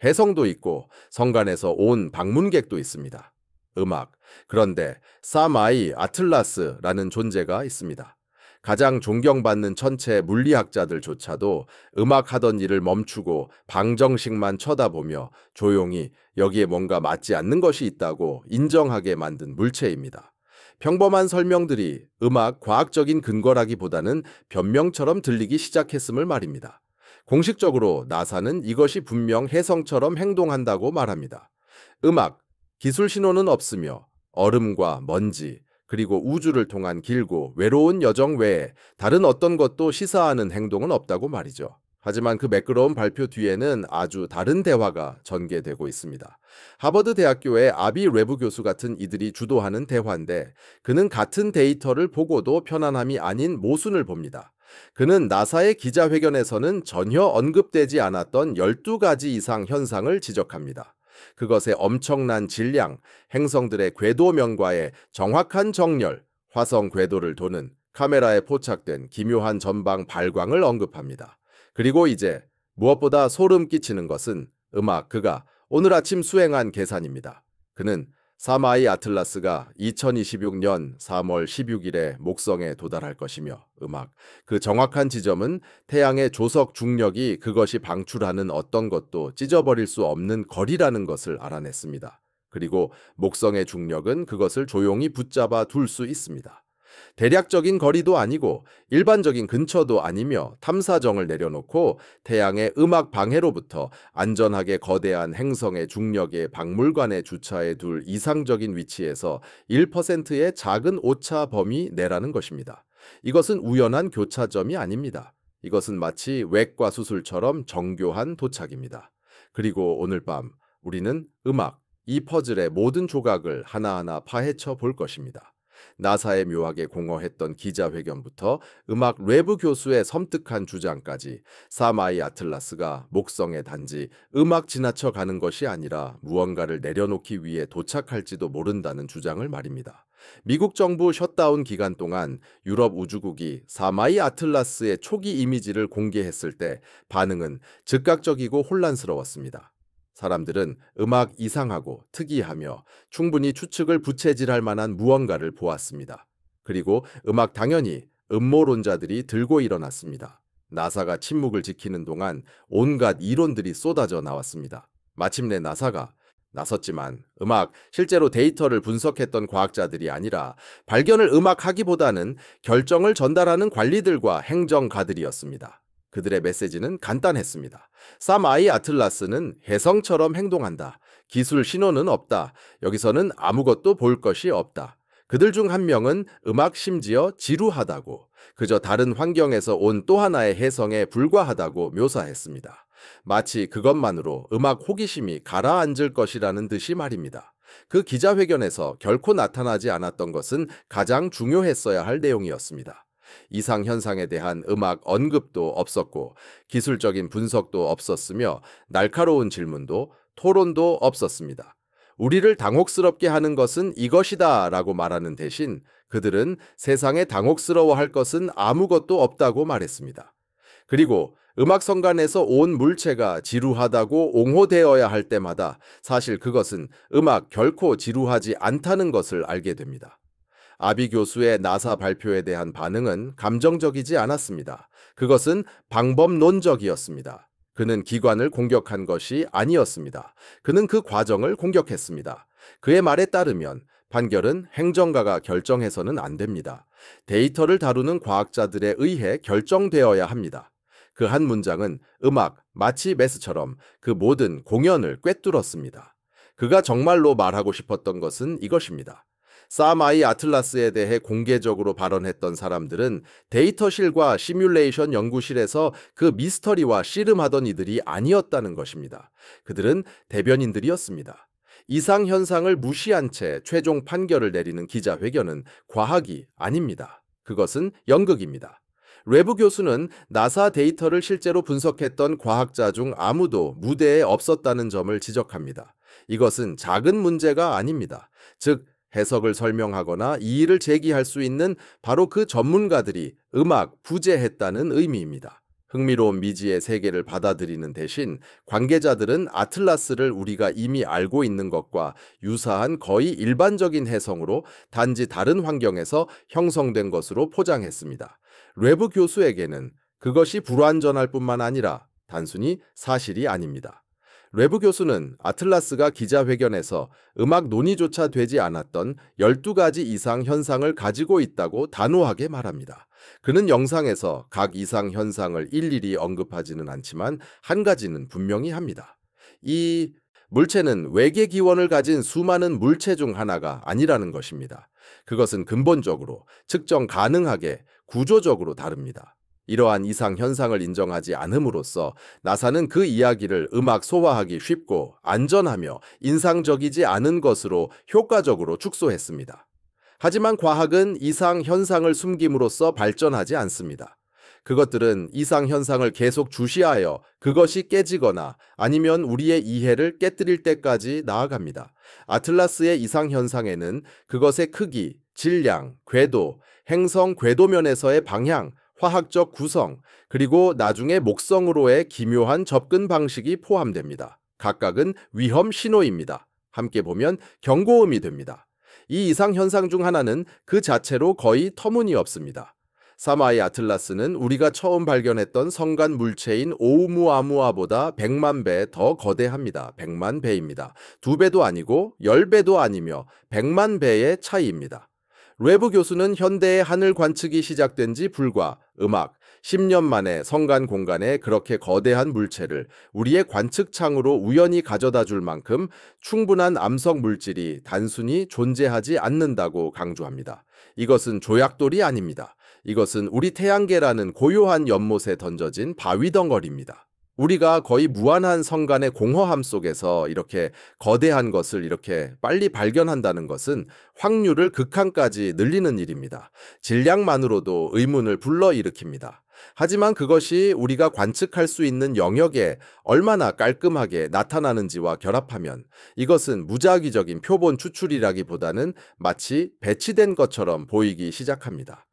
혜성도 있고 성간에서 온 방문객도 있습니다. 음악. 그런데 사마이 아틀라스라는 존재가 있습니다. 가장 존경받는 천체 물리학자들조차도 음악하던 일을 멈추고 방정식만 쳐다보며 조용히 여기에 뭔가 맞지 않는 것이 있다고 인정하게 만든 물체입니다. 평범한 설명들이 음악 과학적인 근거라기보다는 변명처럼 들리기 시작했음을 말입니다. 공식적으로 나사는 이것이 분명 혜성처럼 행동한다고 말합니다. 음악, 기술 신호는 없으며 얼음과 먼지, 그리고 우주를 통한 길고 외로운 여정 외에 다른 어떤 것도 시사하는 행동은 없다고 말이죠. 하지만 그 매끄러운 발표 뒤에는 아주 다른 대화가 전개되고 있습니다. 하버드 대학교의 아비 레브 교수 같은 이들이 주도하는 대화인데 그는 같은 데이터를 보고도 편안함이 아닌 모순을 봅니다. 그는 나사의 기자회견에서는 전혀 언급되지 않았던 12가지 이상 현상을 지적합니다. 그것의 엄청난 질량, 행성들의 궤도면과의 정확한 정렬, 화성 궤도를 도는 카메라에 포착된 기묘한 전방 발광을 언급합니다. 그리고 이제 무엇보다 소름 끼치는 것은 그가 오늘 아침 수행한 계산입니다. 그는 사마이 아틀라스가 2026년 3월 16일에 목성에 도달할 것이며 그 정확한 지점은 태양의 조석 중력이 그것이 방출하는 어떤 것도 찢어버릴 수 없는 거리라는 것을 알아냈습니다. 그리고 목성의 중력은 그것을 조용히 붙잡아 둘 수 있습니다. 대략적인 거리도 아니고 일반적인 근처도 아니며 탐사정을 내려놓고 태양의 음악 방해로부터 안전하게 거대한 행성의 중력의 박물관에 주차해 둘 이상적인 위치에서 1%의 작은 오차 범위 내라는 것입니다. 이것은 우연한 교차점이 아닙니다. 이것은 마치 외과 수술처럼 정교한 도착입니다. 그리고 오늘 밤 우리는 이 퍼즐의 모든 조각을 하나하나 파헤쳐 볼 것입니다. 나사의 묘하게 공허했던 기자회견부터 음악 레브 교수의 섬뜩한 주장까지 사마이 아틀라스가 목성에 단지 지나쳐 가는 것이 아니라 무언가를 내려놓기 위해 도착할지도 모른다는 주장을 말입니다. 미국 정부 셧다운 기간 동안 유럽 우주국이 사마이 아틀라스의 초기 이미지를 공개했을 때 반응은 즉각적이고 혼란스러웠습니다. 사람들은 이상하고 특이하며 충분히 추측을 부채질할 만한 무언가를 보았습니다. 그리고 당연히 음모론자들이 들고 일어났습니다. 나사가 침묵을 지키는 동안 온갖 이론들이 쏟아져 나왔습니다. 마침내 나사가 나섰지만 실제로 데이터를 분석했던 과학자들이 아니라 발견을 하기보다는 결정을 전달하는 관리들과 행정가들이었습니다. 그들의 메시지는 간단했습니다. 사마이 아틀라스는 혜성처럼 행동한다. 기술 신호는 없다. 여기서는 아무것도 볼 것이 없다. 그들 중 한 명은 심지어 지루하다고, 그저 다른 환경에서 온 또 하나의 혜성에 불과하다고 묘사했습니다. 마치 그것만으로 호기심이 가라앉을 것이라는 듯이 말입니다. 그 기자회견에서 결코 나타나지 않았던 것은 가장 중요했어야 할 내용이었습니다. 이상 현상에 대한 언급도 없었고 기술적인 분석도 없었으며 날카로운 질문도 토론도 없었습니다. 우리를 당혹스럽게 하는 것은 이것이다 라고 말하는 대신 그들은 세상에 당혹스러워할 것은 아무것도 없다고 말했습니다. 그리고 성간에서 온 물체가 지루하다고 옹호되어야 할 때마다 사실 그것은 결코 지루하지 않다는 것을 알게 됩니다. 아비 교수의 나사 발표에 대한 반응은 감정적이지 않았습니다. 그것은 방법론적이었습니다. 그는 기관을 공격한 것이 아니었습니다. 그는 그 과정을 공격했습니다. 그의 말에 따르면 판결은 행정가가 결정해서는 안 됩니다. 데이터를 다루는 과학자들에 의해 결정되어야 합니다. 그 한 문장은 마치 메스처럼 그 모든 공연을 꿰뚫었습니다. 그가 정말로 말하고 싶었던 것은 이것입니다. 사마이 아틀라스에 대해 공개적으로 발언했던 사람들은 데이터실과 시뮬레이션 연구실에서 그 미스터리와 씨름하던 이들이 아니었다는 것입니다. 그들은 대변인들이었습니다. 이상 현상을 무시한 채 최종 판결을 내리는 기자회견은 과학이 아닙니다. 그것은 연극입니다. 레브 교수는 나사 데이터를 실제로 분석했던 과학자 중 아무도 무대에 없었다는 점을 지적합니다. 이것은 작은 문제가 아닙니다. 즉, 해석을 설명하거나 이의를 제기할 수 있는 바로 그 전문가들이 부재했다는 의미입니다. 흥미로운 미지의 세계를 받아들이는 대신 관계자들은 아틀라스를 우리가 이미 알고 있는 것과 유사한 거의 일반적인 해성으로 단지 다른 환경에서 형성된 것으로 포장했습니다. 뢰브 교수에게는 그것이 불완전할 뿐만 아니라 단순히 사실이 아닙니다. 뢰브 교수는 아틀라스가 기자회견에서 음악 논의조차 되지 않았던 12가지 이상 현상을 가지고 있다고 단호하게 말합니다. 그는 영상에서 각 이상 현상을 일일이 언급하지는 않지만 한 가지는 분명히 합니다. 이 물체는 외계 기원을 가진 수많은 물체 중 하나가 아니라는 것입니다. 그것은 근본적으로 측정 가능하게 구조적으로 다릅니다. 이러한 이상 현상을 인정하지 않음으로써 나사는 그 이야기를 음악 소화하기 쉽고 안전하며 인상적이지 않은 것으로 효과적으로 축소했습니다. 하지만 과학은 이상 현상을 숨김으로써 발전하지 않습니다. 그것들은 이상 현상을 계속 주시하여 그것이 깨지거나 아니면 우리의 이해를 깨뜨릴 때까지 나아갑니다. 아틀라스의 이상 현상에는 그것의 크기, 질량, 궤도, 행성 궤도면에서의 방향, 화학적 구성, 그리고 나중에 목성으로의 기묘한 접근 방식이 포함됩니다. 각각은 위험 신호입니다. 함께 보면 경고음이 됩니다. 이 이상 현상 중 하나는 그 자체로 거의 터무니없습니다. 사마이 아틀라스는 우리가 처음 발견했던 성간 물체인 오umu아무아보다 100만 배 더 거대합니다. 100만 배입니다. 2배도 아니고 10배도 아니며 100만 배의 차이입니다. 뢰브 교수는 현대의 하늘 관측이 시작된 지 불과 음악 10년 만에 성간 공간에 그렇게 거대한 물체를 우리의 관측창으로 우연히 가져다 줄 만큼 충분한 암석 물질이 단순히 존재하지 않는다고 강조합니다. 이것은 조약돌이 아닙니다. 이것은 우리 태양계라는 고요한 연못에 던져진 바위 덩어리입니다. 우리가 거의 무한한 성간의 공허함 속에서 이렇게 거대한 것을 이렇게 빨리 발견한다는 것은 확률을 극한까지 늘리는 일입니다. 질량만으로도 의문을 불러일으킵니다. 하지만 그것이 우리가 관측할 수 있는 영역에 얼마나 깔끔하게 나타나는지와 결합하면 이것은 무작위적인 표본 추출이라기보다는 마치 배치된 것처럼 보이기 시작합니다.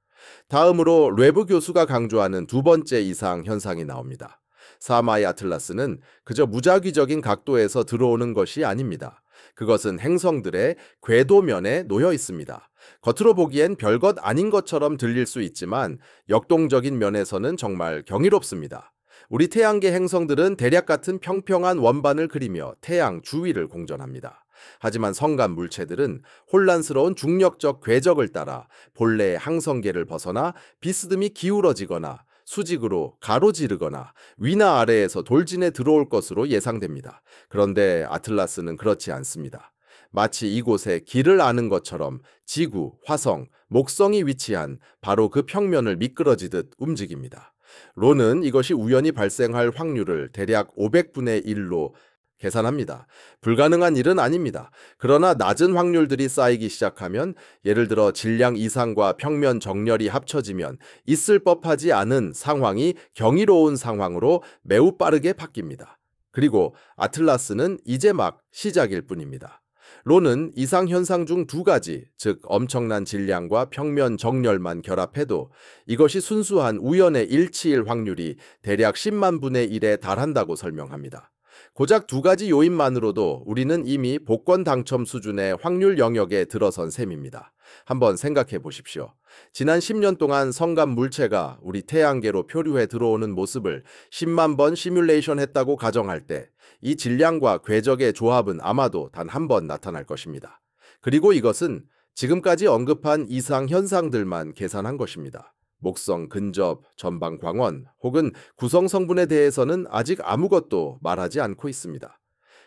다음으로 뢰브 교수가 강조하는 두 번째 이상 현상이 나옵니다. 사마이 아틀라스는 그저 무작위적인 각도에서 들어오는 것이 아닙니다. 그것은 행성들의 궤도면에 놓여 있습니다. 겉으로 보기엔 별것 아닌 것처럼 들릴 수 있지만 역동적인 면에서는 정말 경이롭습니다. 우리 태양계 행성들은 대략 같은 평평한 원반을 그리며 태양 주위를 공전합니다. 하지만 성간 물체들은 혼란스러운 중력적 궤적을 따라 본래의 항성계를 벗어나 비스듬히 기울어지거나 수직으로 가로지르거나 위나 아래에서 돌진해 들어올 것으로 예상됩니다. 그런데 아틀라스는 그렇지 않습니다. 마치 이곳에 길을 아는 것처럼 지구, 화성, 목성이 위치한 바로 그 평면을 미끄러지듯 움직입니다. 론은 이것이 우연히 발생할 확률을 대략 500분의 1로 계산합니다. 불가능한 일은 아닙니다. 그러나 낮은 확률들이 쌓이기 시작하면 예를 들어 질량 이상과 평면 정렬이 합쳐지면 있을 법하지 않은 상황이 경이로운 상황으로 매우 빠르게 바뀝니다. 그리고 아틀라스는 이제 막 시작일 뿐입니다. 론은 이상 현상 중 두 가지, 즉 엄청난 질량과 평면 정렬만 결합해도 이것이 순수한 우연의 일치일 확률이 대략 10만 분의 1에 달한다고 설명합니다. 고작 두 가지 요인만으로도 우리는 이미 복권 당첨 수준의 확률 영역에 들어선 셈입니다. 한번 생각해 보십시오. 지난 10년 동안 성간 물체가 우리 태양계로 표류해 들어오는 모습을 10만 번 시뮬레이션 했다고 가정할 때 이 질량과 궤적의 조합은 아마도 단 한 번 나타날 것입니다. 그리고 이것은 지금까지 언급한 이상 현상들만 계산한 것입니다. 목성 근접, 전방 광원 혹은 구성 성분에 대해서는 아직 아무것도 말하지 않고 있습니다.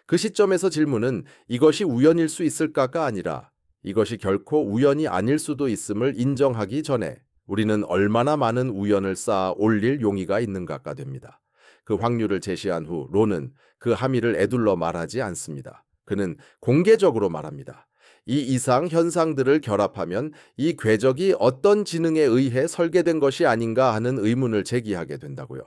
그 시점에서 질문은 이것이 우연일 수 있을까가 아니라 이것이 결코 우연이 아닐 수도 있음을 인정하기 전에 우리는 얼마나 많은 우연을 쌓아 올릴 용의가 있는가가 됩니다. 그 확률을 제시한 후 론은 그 함의를 에둘러 말하지 않습니다. 그는 공개적으로 말합니다. 이 이상 현상들을 결합하면 이 궤적이 어떤 지능에 의해 설계된 것이 아닌가 하는 의문을 제기하게 된다고요.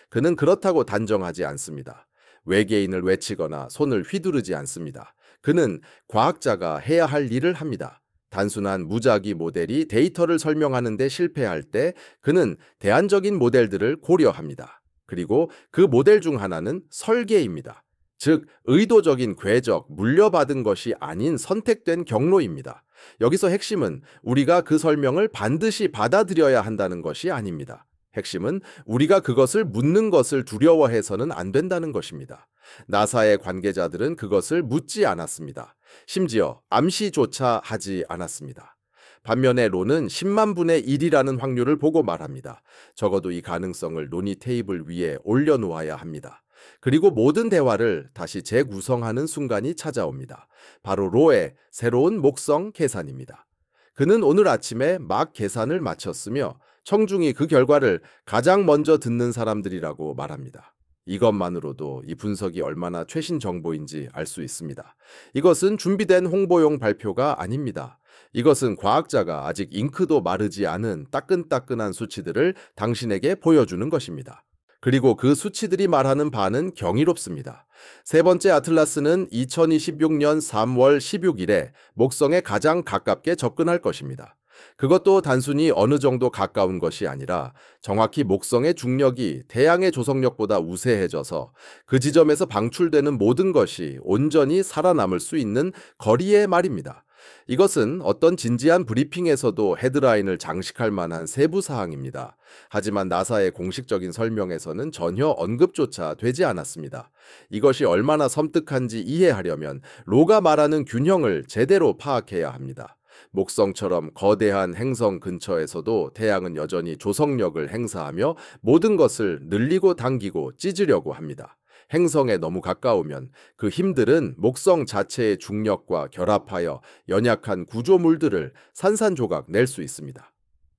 그는 그렇다고 단정하지 않습니다. 외계인을 외치거나 손을 휘두르지 않습니다. 그는 과학자가 해야 할 일을 합니다. 단순한 무작위 모델이 데이터를 설명하는 데 실패할 때 그는 대안적인 모델들을 고려합니다. 그리고 그 모델 중 하나는 설계입니다. 즉, 의도적인 궤적, 물려받은 것이 아닌 선택된 경로입니다. 여기서 핵심은 우리가 그 설명을 반드시 받아들여야 한다는 것이 아닙니다. 핵심은 우리가 그것을 묻는 것을 두려워해서는 안 된다는 것입니다. 나사의 관계자들은 그것을 묻지 않았습니다. 심지어 암시조차 하지 않았습니다. 반면에 론은 10만 분의 1이라는 확률을 보고 말합니다. 적어도 이 가능성을 논의 테이블 위에 올려놓아야 합니다. 그리고 모든 대화를 다시 재구성하는 순간이 찾아옵니다. 바로 로의 새로운 목성 계산입니다. 그는 오늘 아침에 막 계산을 마쳤으며 청중이 그 결과를 가장 먼저 듣는 사람들이라고 말합니다. 이것만으로도 이 분석이 얼마나 최신 정보인지 알 수 있습니다. 이것은 준비된 홍보용 발표가 아닙니다. 이것은 과학자가 아직 잉크도 마르지 않은 따끈따끈한 수치들을 당신에게 보여주는 것입니다. 그리고 그 수치들이 말하는 바는 경이롭습니다. 세 번째 아틀라스는 2026년 3월 16일에 목성에 가장 가깝게 접근할 것입니다. 그것도 단순히 어느 정도 가까운 것이 아니라 정확히 목성의 중력이 태양의 조성력보다 우세해져서 그 지점에서 방출되는 모든 것이 온전히 살아남을 수 있는 거리의 말입니다. 이것은 어떤 진지한 브리핑에서도 헤드라인을 장식할 만한 세부 사항입니다. 하지만 나사의 공식적인 설명에서는 전혀 언급조차 되지 않았습니다. 이것이 얼마나 섬뜩한지 이해하려면 로가 말하는 균형을 제대로 파악해야 합니다. 목성처럼 거대한 행성 근처에서도 태양은 여전히 조성력을 행사하며 모든 것을 늘리고 당기고 찢으려고 합니다. 행성에 너무 가까우면 그 힘들은 목성 자체의 중력과 결합하여 연약한 구조물들을 산산조각 낼 수 있습니다.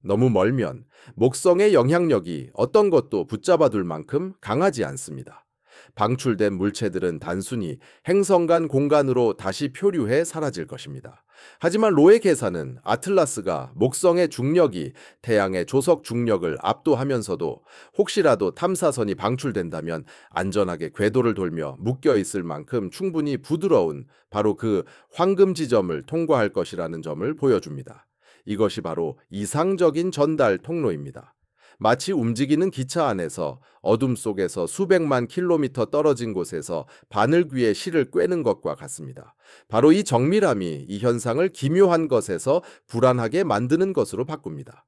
너무 멀면 목성의 영향력이 어떤 것도 붙잡아둘 만큼 강하지 않습니다. 방출된 물체들은 단순히 행성 간 공간으로 다시 표류해 사라질 것입니다. 하지만 로의 계산은 아틀라스가 목성의 중력이 태양의 조석 중력을 압도하면서도 혹시라도 탐사선이 방출된다면 안전하게 궤도를 돌며 묶여 있을 만큼 충분히 부드러운 바로 그 황금 지점을 통과할 것이라는 점을 보여줍니다. 이것이 바로 이상적인 전달 통로입니다. 마치 움직이는 기차 안에서 어둠 속에서 수백만 킬로미터 떨어진 곳에서 바늘귀에 실을 꿰는 것과 같습니다. 바로 이 정밀함이 이 현상을 기묘한 것에서 불안하게 만드는 것으로 바꿉니다.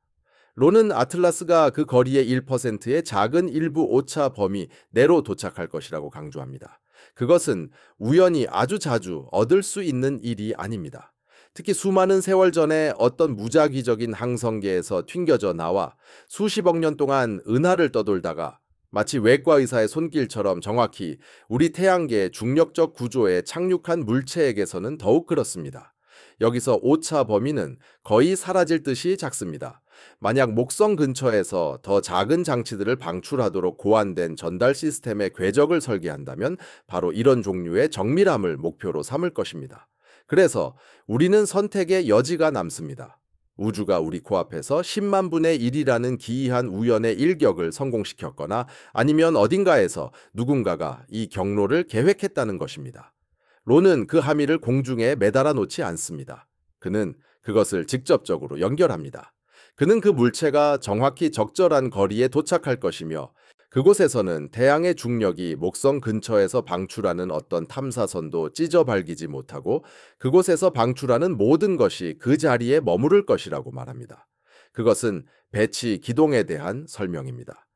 론은 아틀라스가 그 거리의 1%의 작은 일부 오차 범위 내로 도착할 것이라고 강조합니다. 그것은 우연히 아주 자주 얻을 수 있는 일이 아닙니다. 특히 수많은 세월 전에 어떤 무작위적인 항성계에서 튕겨져 나와 수십억 년 동안 은하를 떠돌다가 마치 외과 의사의 손길처럼 정확히 우리 태양계의 중력적 구조에 착륙한 물체에게서는 더욱 그렇습니다. 여기서 오차 범위는 거의 사라질 듯이 작습니다. 만약 목성 근처에서 더 작은 장치들을 방출하도록 고안된 전달 시스템의 궤적을 설계한다면 바로 이런 종류의 정밀함을 목표로 삼을 것입니다. 그래서 우리는 선택의 여지가 남습니다. 우주가 우리 코앞에서 10만 분의 1이라는 기이한 우연의 일격을 성공시켰거나 아니면 어딘가에서 누군가가 이 경로를 계획했다는 것입니다. 론은 그 함의를 공중에 매달아 놓지 않습니다. 그는 그것을 직접적으로 연결합니다. 그는 그 물체가 정확히 적절한 거리에 도착할 것이며 그곳에서는 태양의 중력이 목성 근처에서 방출하는 어떤 탐사선도 찢어발기지 못하고 그곳에서 방출하는 모든 것이 그 자리에 머무를 것이라고 말합니다. 그것은 배치 기동에 대한 설명입니다.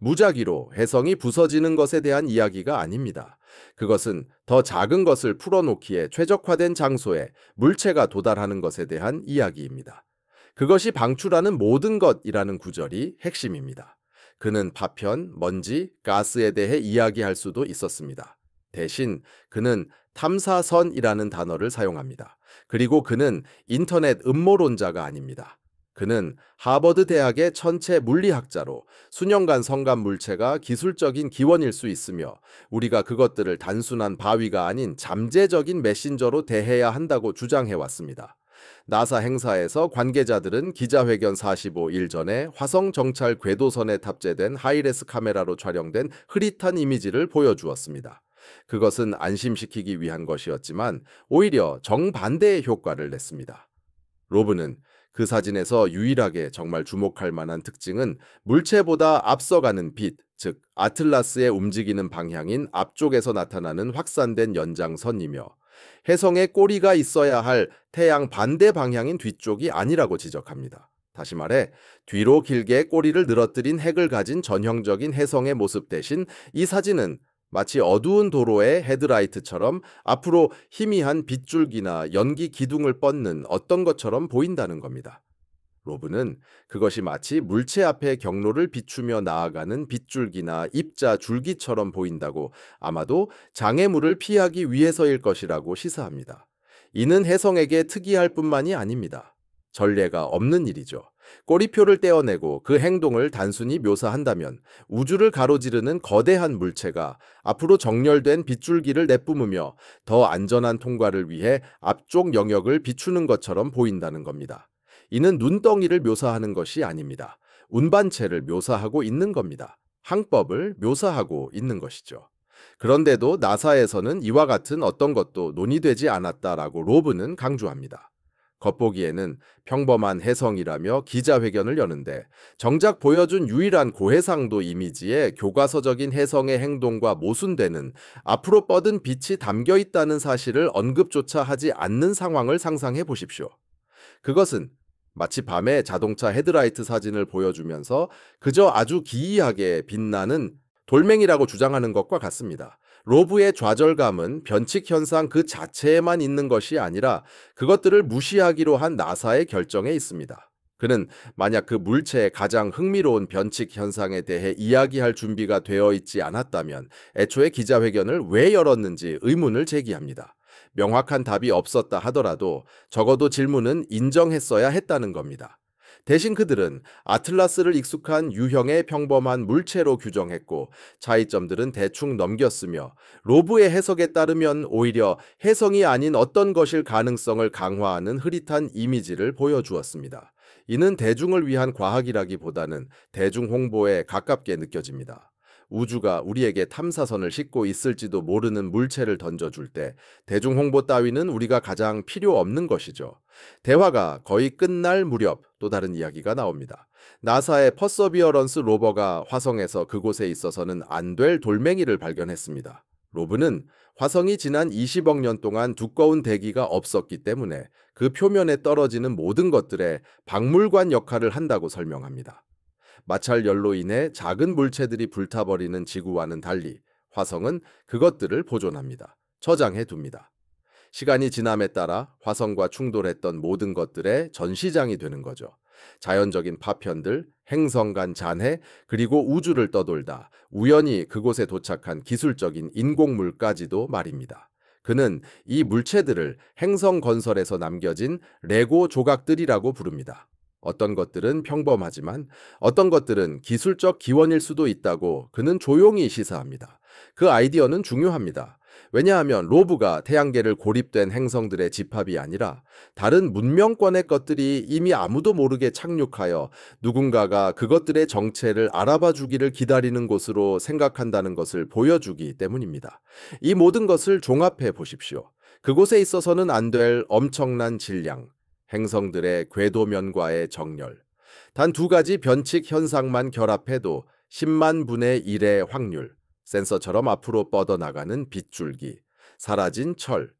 무작위로 혜성이 부서지는 것에 대한 이야기가 아닙니다. 그것은 더 작은 것을 풀어놓기에 최적화된 장소에 물체가 도달하는 것에 대한 이야기입니다. 그것이 방출하는 모든 것이라는 구절이 핵심입니다. 그는 파편, 먼지, 가스에 대해 이야기할 수도 있었습니다. 대신 그는 탐사선이라는 단어를 사용합니다. 그리고 그는 인터넷 음모론자가 아닙니다. 그는 하버드 대학의 천체 물리학자로 수년간 성간 물체가 기술적인 기원일 수 있으며 우리가 그것들을 단순한 바위가 아닌 잠재적인 메신저로 대해야 한다고 주장해왔습니다. 나사 행사에서 관계자들은 기자회견 45일 전에 화성 정찰 궤도선에 탑재된 하이레스 카메라로 촬영된 흐릿한 이미지를 보여주었습니다. 그것은 안심시키기 위한 것이었지만 오히려 정반대의 효과를 냈습니다. 로브는 그 사진에서 유일하게 정말 주목할 만한 특징은 물체보다 앞서가는 빛, 즉 아틀라스의 움직이는 방향인 앞쪽에서 나타나는 확산된 연장선이며 혜성에 꼬리가 있어야 할 태양 반대 방향인 뒤쪽이 아니라고 지적합니다. 다시 말해 뒤로 길게 꼬리를 늘어뜨린 핵을 가진 전형적인 혜성의 모습 대신 이 사진은 마치 어두운 도로의 헤드라이트처럼 앞으로 희미한 빗줄기나 연기 기둥을 뻗는 어떤 것처럼 보인다는 겁니다. 로브는 그것이 마치 물체 앞에 경로를 비추며 나아가는 빗줄기나 입자 줄기처럼 보인다고 아마도 장애물을 피하기 위해서일 것이라고 시사합니다. 이는 혜성에게 특이할 뿐만이 아닙니다. 전례가 없는 일이죠. 꼬리표를 떼어내고 그 행동을 단순히 묘사한다면 우주를 가로지르는 거대한 물체가 앞으로 정렬된 빗줄기를 내뿜으며 더 안전한 통과를 위해 앞쪽 영역을 비추는 것처럼 보인다는 겁니다. 이는 눈덩이를 묘사하는 것이 아닙니다. 운반체를 묘사하고 있는 겁니다. 항법을 묘사하고 있는 것이죠. 그런데도 나사에서는 이와 같은 어떤 것도 논의되지 않았다라고 로브는 강조합니다. 겉보기에는 평범한 혜성이라며 기자회견을 여는데 정작 보여준 유일한 고해상도 이미지에 교과서적인 혜성의 행동과 모순되는 앞으로 뻗은 빛이 담겨 있다는 사실을 언급조차 하지 않는 상황을 상상해 보십시오. 그것은 마치 밤에 자동차 헤드라이트 사진을 보여주면서 그저 아주 기이하게 빛나는 돌멩이라고 주장하는 것과 같습니다. 로브의 좌절감은 변칙 현상 그 자체에만 있는 것이 아니라 그것들을 무시하기로 한 나사의 결정에 있습니다. 그는 만약 그 물체의 가장 흥미로운 변칙 현상에 대해 이야기할 준비가 되어 있지 않았다면 애초에 기자회견을 왜 열었는지 의문을 제기합니다. 명확한 답이 없었다 하더라도 적어도 질문은 인정했어야 했다는 겁니다. 대신 그들은 아틀라스를 익숙한 유형의 평범한 물체로 규정했고 차이점들은 대충 넘겼으며 로브의 해석에 따르면 오히려 혜성이 아닌 어떤 것일 가능성을 강화하는 흐릿한 이미지를 보여주었습니다. 이는 대중을 위한 과학이라기보다는 대중 홍보에 가깝게 느껴집니다. 우주가 우리에게 탐사선을 싣고 있을지도 모르는 물체를 던져줄 때 대중 홍보 따위는 우리가 가장 필요 없는 것이죠. 대화가 거의 끝날 무렵 또 다른 이야기가 나옵니다. 나사의 퍼서비어런스 로버가 화성에서 그곳에 있어서는 안 될 돌멩이를 발견했습니다. 로브는 화성이 지난 20억 년 동안 두꺼운 대기가 없었기 때문에 그 표면에 떨어지는 모든 것들의 박물관 역할을 한다고 설명합니다. 마찰열로 인해 작은 물체들이 불타버리는 지구와는 달리 화성은 그것들을 보존합니다. 저장해 둡니다. 시간이 지남에 따라 화성과 충돌했던 모든 것들의 전시장이 되는 거죠. 자연적인 파편들, 행성 간 잔해, 그리고 우주를 떠돌다 우연히 그곳에 도착한 기술적인 인공물까지도 말입니다. 그는 이 물체들을 행성 건설에서 남겨진 레고 조각들이라고 부릅니다. 어떤 것들은 평범하지만 어떤 것들은 기술적 기원일 수도 있다고 그는 조용히 시사합니다. 그 아이디어는 중요합니다. 왜냐하면 로브가 태양계를 고립된 행성들의 집합이 아니라 다른 문명권의 것들이 이미 아무도 모르게 착륙하여 누군가가 그것들의 정체를 알아봐 주기를 기다리는 곳으로 생각한다는 것을 보여주기 때문입니다. 이 모든 것을 종합해 보십시오. 그곳에 있어서는 안 될 엄청난 질량, 행성들의 궤도면과의 정렬, 단 두 가지 변칙 현상만 결합해도 10만 분의 1의 확률, 센서처럼 앞으로 뻗어나가는 빗줄기, 사라진 철,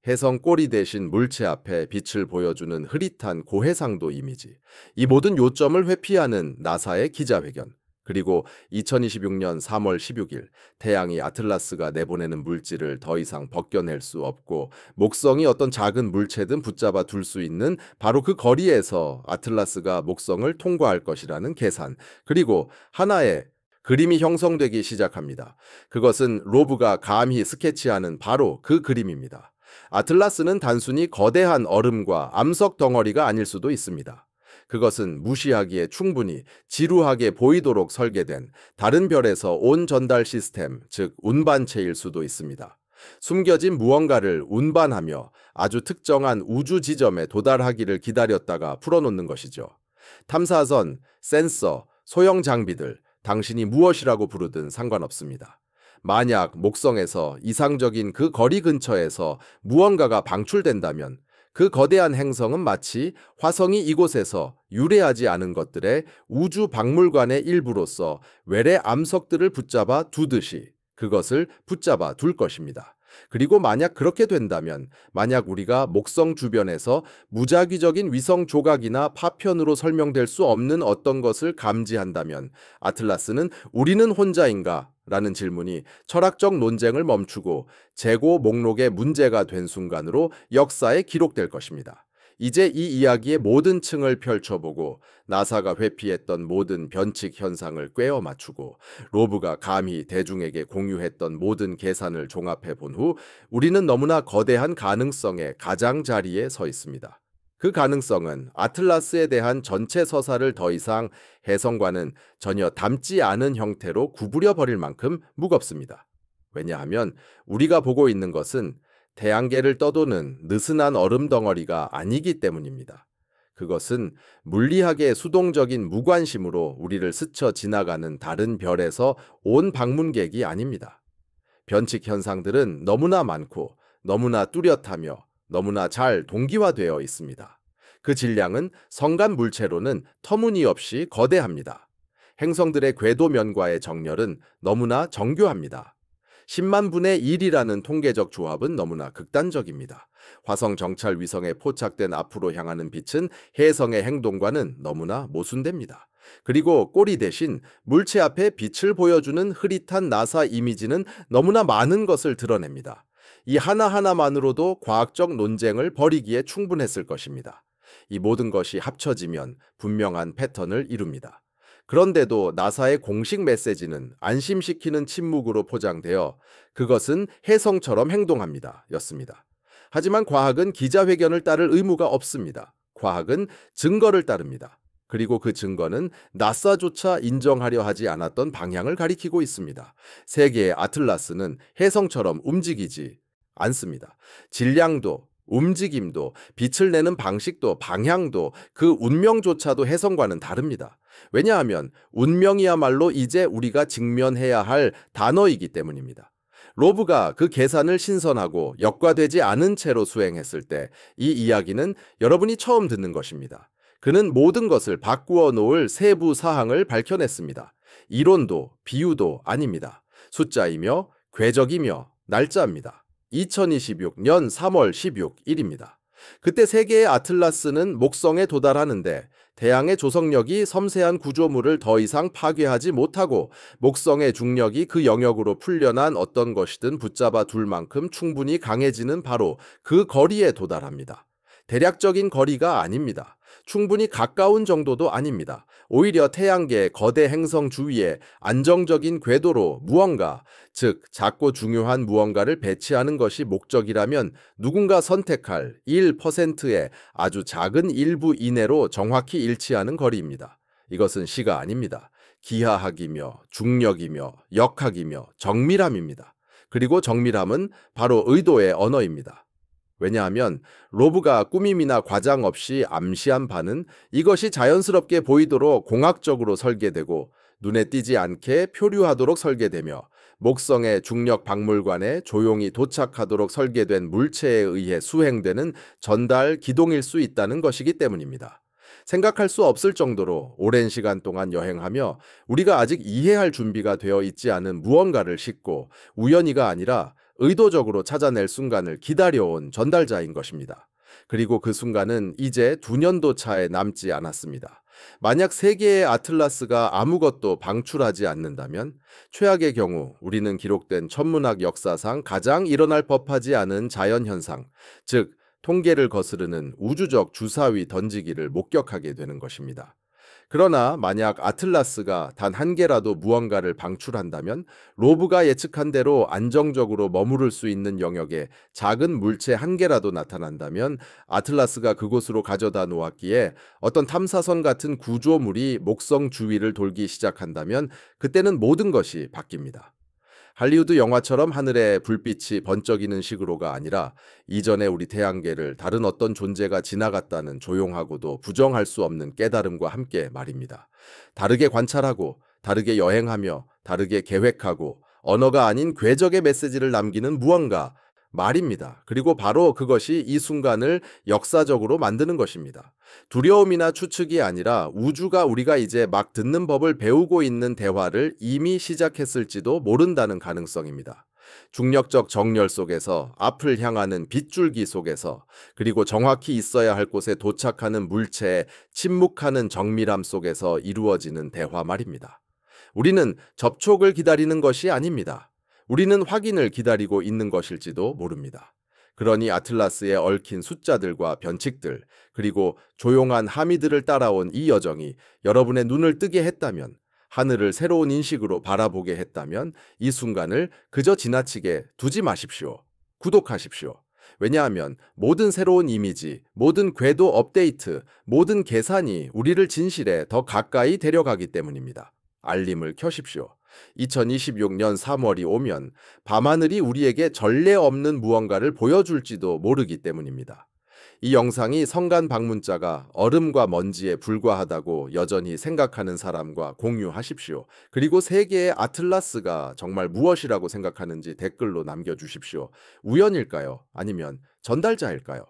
혜성 꼬리 대신 물체 앞에 빛을 보여주는 흐릿한 고해상도 이미지, 이 모든 요점을 회피하는 나사의 기자회견, 그리고 2026년 3월 16일 태양이 아틀라스가 내보내는 물질을 더 이상 벗겨낼 수 없고 목성이 어떤 작은 물체든 붙잡아 둘 수 있는 바로 그 거리에서 아틀라스가 목성을 통과할 것이라는 계산, 그리고 하나의 그림이 형성되기 시작합니다. 그것은 로브가 감히 스케치하는 바로 그 그림입니다. 아틀라스는 단순히 거대한 얼음과 암석 덩어리가 아닐 수도 있습니다. 그것은 무시하기에 충분히 지루하게 보이도록 설계된 다른 별에서 온 전달 시스템, 즉 운반체일 수도 있습니다. 숨겨진 무언가를 운반하며 아주 특정한 우주 지점에 도달하기를 기다렸다가 풀어놓는 것이죠. 탐사선, 센서, 소형 장비들, 당신이 무엇이라고 부르든 상관없습니다. 만약 목성에서 이상적인 그 거리 근처에서 무언가가 방출된다면 그 거대한 행성은 마치 화성이 이곳에서 유래하지 않은 것들의 우주 박물관의 일부로서 외래 암석들을 붙잡아 두듯이 그것을 붙잡아 둘 것입니다. 그리고 만약 그렇게 된다면, 만약 우리가 목성 주변에서 무작위적인 위성 조각이나 파편으로 설명될 수 없는 어떤 것을 감지한다면, 아틀라스는 우리는 혼자인가? 라는 질문이 철학적 논쟁을 멈추고 재고 목록의 문제가 된 순간으로 역사에 기록될 것입니다. 이제 이 이야기의 모든 층을 펼쳐보고 나사가 회피했던 모든 변칙 현상을 꿰어 맞추고 로브가 감히 대중에게 공유했던 모든 계산을 종합해 본 후 우리는 너무나 거대한 가능성의 가장자리에 서 있습니다. 그 가능성은 아틀라스에 대한 전체 서사를 더 이상 해성과는 전혀 닮지 않은 형태로 구부려 버릴 만큼 무겁습니다. 왜냐하면 우리가 보고 있는 것은 태양계를 떠도는 느슨한 얼음 덩어리가 아니기 때문입니다. 그것은 물리학의 수동적인 무관심으로 우리를 스쳐 지나가는 다른 별에서 온 방문객이 아닙니다. 변칙 현상들은 너무나 많고 너무나 뚜렷하며 너무나 잘 동기화되어 있습니다. 그 질량은 성간 물체로는 터무니없이 거대합니다. 행성들의 궤도면과의 정렬은 너무나 정교합니다. 10만 분의 1이라는 통계적 조합은 너무나 극단적입니다. 화성 정찰 위성에 포착된 앞으로 향하는 빛은 혜성의 행동과는 너무나 모순됩니다. 그리고 꼬리 대신 물체 앞에 빛을 보여주는 흐릿한 나사 이미지는 너무나 많은 것을 드러냅니다. 이 하나하나만으로도 과학적 논쟁을 벌이기에 충분했을 것입니다. 이 모든 것이 합쳐지면 분명한 패턴을 이룹니다. 그런데도 나사의 공식 메시지는 안심시키는 침묵으로 포장되어 그것은 혜성처럼 행동합니다 였습니다. 하지만 과학은 기자회견을 따를 의무가 없습니다. 과학은 증거를 따릅니다. 그리고 그 증거는 나사조차 인정하려 하지 않았던 방향을 가리키고 있습니다. 세계의 아틀라스는 혜성처럼 움직이지 않습니다. 질량도 움직임도 빛을 내는 방식도 방향도 그 운명조차도 혜성과는 다릅니다. 왜냐하면 운명이야말로 이제 우리가 직면해야 할 단어이기 때문입니다. 로브가 그 계산을 신선하고 역과되지 않은 채로 수행했을 때 이 이야기는 여러분이 처음 듣는 것입니다. 그는 모든 것을 바꾸어 놓을 세부 사항을 밝혀냈습니다. 이론도 비유도 아닙니다. 숫자이며 궤적이며 날짜입니다. 2026년 3월 16일입니다. 그때 세계의 아틀라스는 목성에 도달하는데 태양의 조성력이 섬세한 구조물을 더 이상 파괴하지 못하고 목성의 중력이 그 영역으로 풀려난 어떤 것이든 붙잡아 둘 만큼 충분히 강해지는 바로 그 거리에 도달합니다. 대략적인 거리가 아닙니다. 충분히 가까운 정도도 아닙니다. 오히려 태양계의 거대 행성 주위에 안정적인 궤도로 무언가, 즉 작고 중요한 무언가를 배치하는 것이 목적이라면 누군가 선택할 1%의 아주 작은 일부 이내로 정확히 일치하는 거리입니다. 이것은 시가 아닙니다. 기하학이며 중력이며 역학이며 정밀함입니다. 그리고 정밀함은 바로 의도의 언어입니다. 왜냐하면 로브가 꾸밈이나 과장 없이 암시한 바는 이것이 자연스럽게 보이도록 공학적으로 설계되고 눈에 띄지 않게 표류하도록 설계되며 목성의 중력 박물관에 조용히 도착하도록 설계된 물체에 의해 수행되는 전달 기동일 수 있다는 것이기 때문입니다. 생각할 수 없을 정도로 오랜 시간 동안 여행하며 우리가 아직 이해할 준비가 되어 있지 않은 무언가를 싣고 우연히가 아니라 의도적으로 찾아낼 순간을 기다려온 전달자인 것입니다. 그리고 그 순간은 이제 2년도 차에 남지 않았습니다. 만약 세계의 아틀라스가 아무것도 방출하지 않는다면 최악의 경우 우리는 기록된 천문학 역사상 가장 일어날 법하지 않은 자연현상, 즉 통계를 거스르는 우주적 주사위 던지기를 목격하게 되는 것입니다. 그러나 만약 아틀라스가 단 한 개라도 무언가를 방출한다면 로브가 예측한 대로 안정적으로 머무를 수 있는 영역에 작은 물체 한 개라도 나타난다면 아틀라스가 그곳으로 가져다 놓았기에 어떤 탐사선 같은 구조물이 목성 주위를 돌기 시작한다면 그때는 모든 것이 바뀝니다. 할리우드 영화처럼 하늘에 불빛이 번쩍이는 식으로가 아니라 이전에 우리 태양계를 다른 어떤 존재가 지나갔다는 조용하고도 부정할 수 없는 깨달음과 함께 말입니다. 다르게 관찰하고 다르게 여행하며 다르게 계획하고 언어가 아닌 궤적의 메시지를 남기는 무언가, 말입니다. 그리고 바로 그것이 이 순간을 역사적으로 만드는 것입니다. 두려움이나 추측이 아니라 우주가 우리가 이제 막 듣는 법을 배우고 있는 대화를 이미 시작했을지도 모른다는 가능성입니다. 중력적 정렬 속에서 앞을 향하는 빗줄기 속에서 그리고 정확히 있어야 할 곳에 도착하는 물체의 침묵하는 정밀함 속에서 이루어지는 대화 말입니다. 우리는 접촉을 기다리는 것이 아닙니다. 우리는 확인을 기다리고 있는 것일지도 모릅니다. 그러니 아틀라스에 얽힌 숫자들과 변칙들, 그리고 조용한 하미들을 따라온 이 여정이 여러분의 눈을 뜨게 했다면, 하늘을 새로운 인식으로 바라보게 했다면 이 순간을 그저 지나치게 두지 마십시오. 구독하십시오. 왜냐하면 모든 새로운 이미지, 모든 궤도 업데이트, 모든 계산이 우리를 진실에 더 가까이 데려가기 때문입니다. 알림을 켜십시오. 2026년 3월이 오면 밤하늘이 우리에게 전례 없는 무언가를 보여줄지도 모르기 때문입니다. 이 영상이 성간 방문자가 얼음과 먼지에 불과하다고 여전히 생각하는 사람과 공유하십시오. 그리고 세계의 아틀라스가 정말 무엇이라고 생각하는지 댓글로 남겨주십시오. 우연일까요? 아니면 전달자일까요?